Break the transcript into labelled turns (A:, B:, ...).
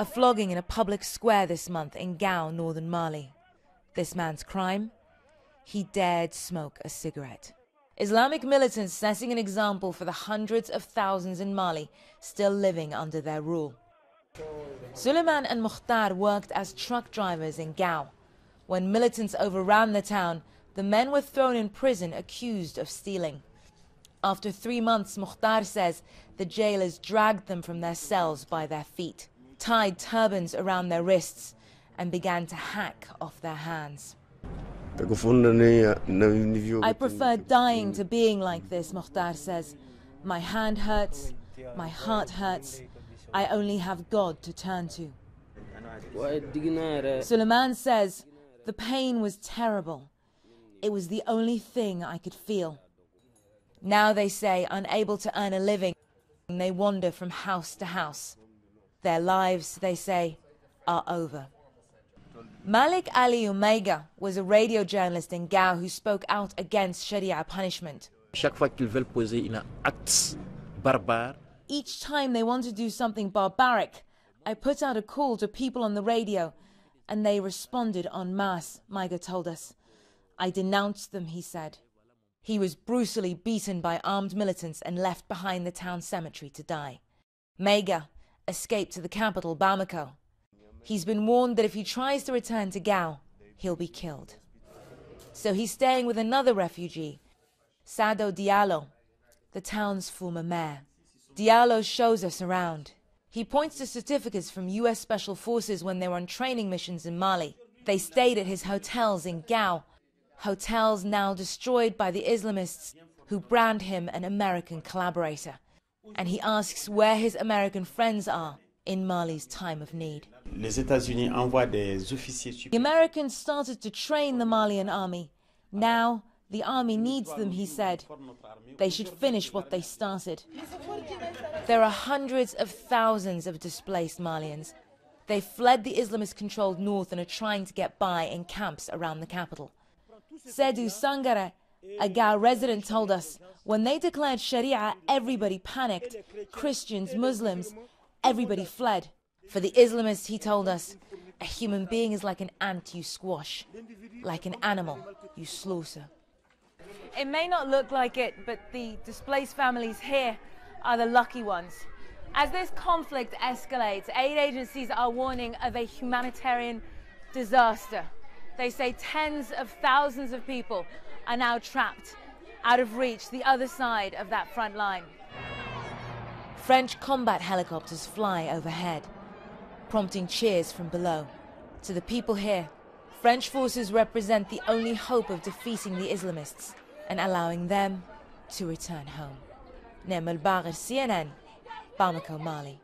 A: A flogging in a public square this month in Gao, northern Mali. This man's crime? He dared smoke a cigarette. Islamic militants setting an example for the hundreds of thousands in Mali still living under their rule. Suleiman and Mukhtar worked as truck drivers in Gao. When militants overran the town, the men were thrown in prison accused of stealing. After 3 months, Mukhtar says the jailers dragged them from their cells by their feet, tied turbans around their wrists, and began to hack off their hands. I prefer dying to being like this, Mukhtar says. My hand hurts, my heart hurts. I only have God to turn to. Suleiman says the pain was terrible. It was the only thing I could feel. Now, they say, unable to earn a living, they wander from house to house. Their lives, they say, are over. Malik Ali Umega was a radio journalist in Gao who spoke out against Sharia punishment. Each time they want to do something barbaric, I put out a call to people on the radio, and they responded en masse, Maiga told us. I denounced them, he said. He was brutally beaten by armed militants and left behind the town cemetery to die. Maiga escaped to the capital, Bamako. He's been warned that if he tries to return to Gao, he'll be killed. So he's staying with another refugee, Sado Diallo, the town's former mayor. Diallo shows us around. He points to certificates from US Special Forces when they were on training missions in Mali. They stayed at his hotels in Gao, hotels now destroyed by the Islamists who brand him an American collaborator. And he asks where his American friends are in Mali's time of need. The Americans started to train the Malian army. Now the army needs them, he said. They should finish what they started. There are hundreds of thousands of displaced Malians. They fled the Islamist-controlled north and are trying to get by in camps around the capital. Seydou Sangare, a Gao resident, told us when they declared Sharia, everybody panicked. Christians, Muslims, everybody fled. For the Islamists, he told us, a human being is like an ant you squash, like an animal you slaughter. It may not look like it, but the displaced families here are the lucky ones. As this conflict escalates, aid agencies are warning of a humanitarian disaster. They say tens of thousands of people are now trapped out of reach the other side of that front line. French combat helicopters fly overhead, prompting cheers from below. To the people here, French forces represent the only hope of defeating the Islamists and allowing them to return home. Nima Elbagir, CNN, Bamako, Mali.